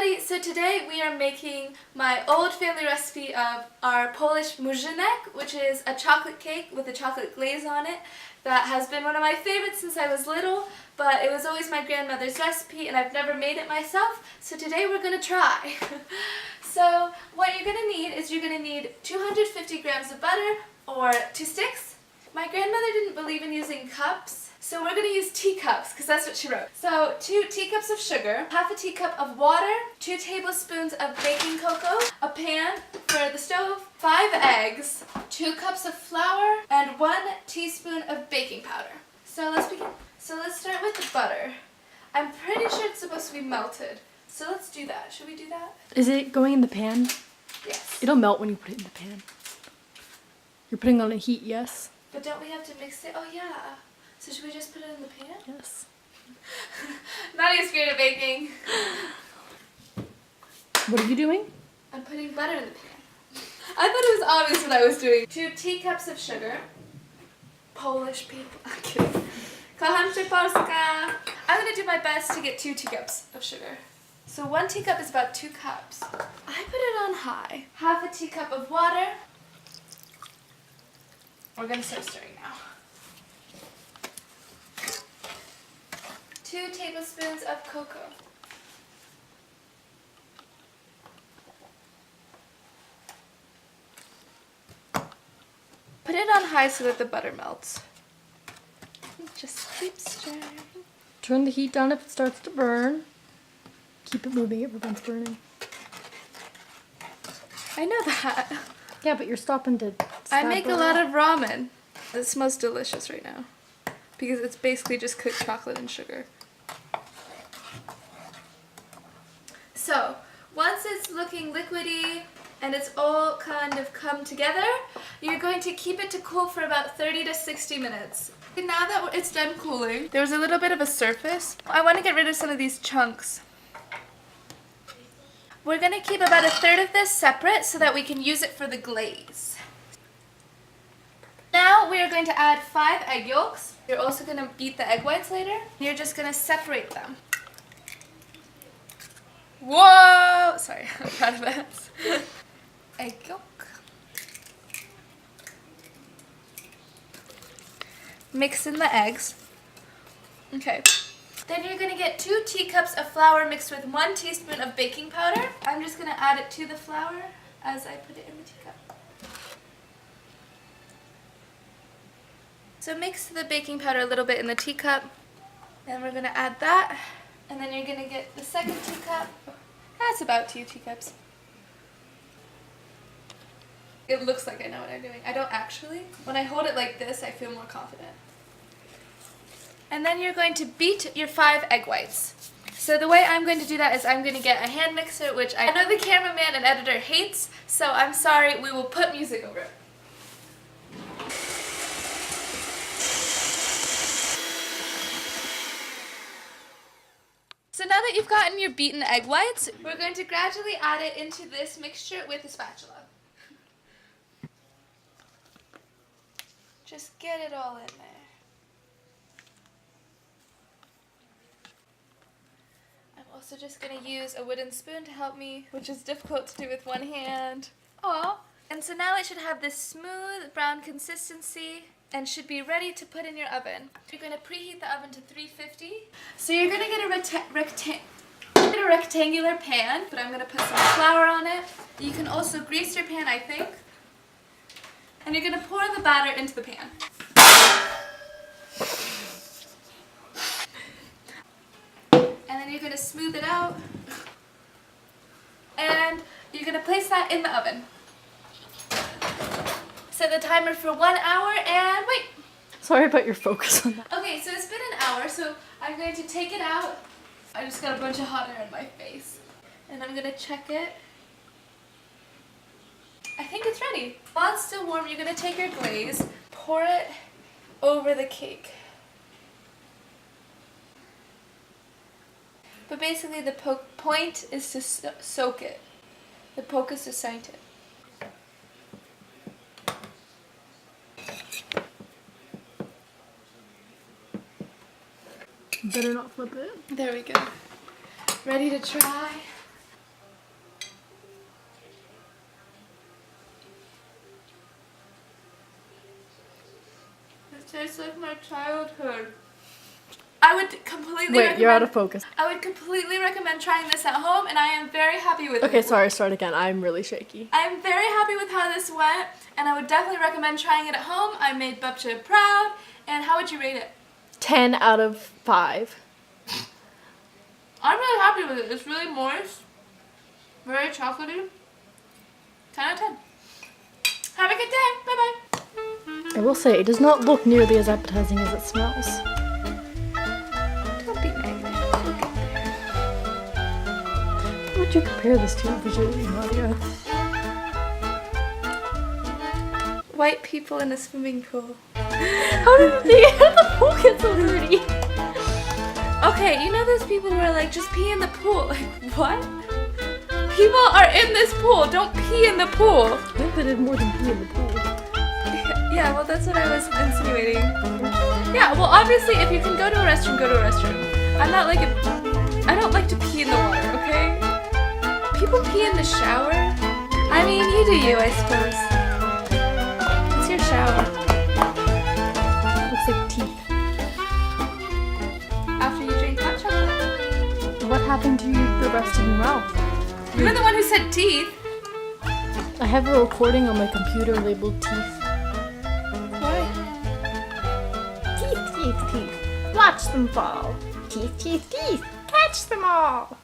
everybody, so today we are making my old family recipe of our Polish Murzynek, which is a chocolate cake with a chocolate glaze on it that has been one of my favorites since I was little, but it was always my grandmother's recipe and I've never made it myself, so today we're going to try. So what you're going to need is you're going to need 250 grams of butter or 2 sticks. My grandmother didn't believe in using cups, so we're going to use teacups because that's what she wrote. So 2 teacups of sugar, half a teacup of water, 2 tablespoons of baking cocoa, a pan for the stove, 5 eggs, 2 cups of flour, and 1 teaspoon of baking powder. So let's begin. So let's start with the butter. I'm pretty sure it's supposed to be melted. So let's do that. Should we do that? Is it going in the pan? Yes. It'll melt when you put it in the pan. You're putting on a heat, yes? But don't we have to mix it? Oh yeah. So should we just put it in the pan? Yes. Not even scared of baking. What are you doing? I'm putting butter in the pan. I thought it was obvious what I was doing. 2 teacups of sugar. Polish people. I'm kidding. Kocham cię Polska. I'm going to do my best to get 2 teacups of sugar. So 1 teacup is about 2 cups. I put it on high. Half a teacup of water. We're going to start stirring now. 2 tablespoons of cocoa. Put it on high so that the butter melts. Just keep stirring. Turn the heat down if it starts to burn. Keep it moving, it prevents burning. I know that. Yeah, but you're stopping to I make a lot of ramen. It smells delicious right now. Because it's basically just cooked chocolate and sugar. So, once it's looking liquidy and it's all kind of come together, you're going to keep it to cool for about 30 to 60 minutes. And now that it's done cooling, there's a little bit of a surface. I want to get rid of some of these chunks. We're going to keep about 1/3 of this separate so that we can use it for the glaze. Now we are going to add 5 egg yolks. You're also going to beat the egg whites later. You're just going to separate them. Whoa! Sorry, I'm proud of that. Egg yolk. Mix in the eggs. Okay. Then you're going to get 2 teacups of flour mixed with 1 teaspoon of baking powder. I'm just going to add it to the flour as I put it in the teacup. So mix the baking powder a little bit in the teacup. And we're going to add that. And then you're going to get the second teacup. That's about 2 teacups. It looks like I know what I'm doing. I don't actually. When I hold it like this, I feel more confident. And then you're going to beat your 5 egg whites. So the way I'm going to do that is I'm going to get a hand mixer, which I know the cameraman and editor hates, so I'm sorry, we will put music over it. So now that you've gotten your beaten egg whites, we're going to gradually add it into this mixture with a spatula. Just get it all in there. I'm also just going to use a wooden spoon to help me, which is difficult to do with one hand. Aww. And so now it should have this smooth brown consistency and should be ready to put in your oven. You're going to preheat the oven to 350. So you're going to get a rectangular pan, but I'm going to put some flour on it. You can also grease your pan, I think. And you're going to pour the batter into the pan. And then you're going to smooth it out. And you're going to place that in the oven. Set the timer for 1 hour and wait. Sorry about your focus on that. Okay, so it's been an hour, so I'm going to take it out. I just got a bunch of hot air in my face. And I'm going to check it. I think it's ready. While it's still warm, you're going to take your glaze, pour it over the cake. But basically the point is to soak it. The poke is to sight it. Better not flip it. There we go. Ready to try? tastes like my childhood. I would completely Wait, recommend, you're out of focus. I would completely recommend trying this at home, and I am very happy with it. Okay, sorry, start again. I'm really shaky. I'm very happy with how this went, and I would definitely recommend trying it at home. I made Babcha proud, and how would you rate it? 10 out of 5. I'm really happy with it. It's really moist, very chocolatey. 10 out of 10. Have a good day. Bye-bye. I will say, it does not look nearly as appetizing as it smells. Don't be negative. Look at there. What would you compare this to visually, Nadia? White people in a swimming pool. How did the pool get so dirty? Okay, you know those people who are like, just pee in the pool. Like, what? People are in this pool. Don't pee in the pool. I think they did more than pee in the pool. Yeah, well, that's what I was insinuating. Yeah, well, obviously, if you can go to a restroom, go to a restroom. I'm not like I don't like to pee in the water, okay? People pee in the shower? I mean, you do you, I suppose. It's your shower. Looks like teeth. After you drink hot chocolate. What happened to the rest of your mouth? You're the one who said teeth. I have a recording on my computer labeled teeth. Why? Teeth, teeth, teeth. Watch them fall. Teeth, teeth, teeth. Catch them all.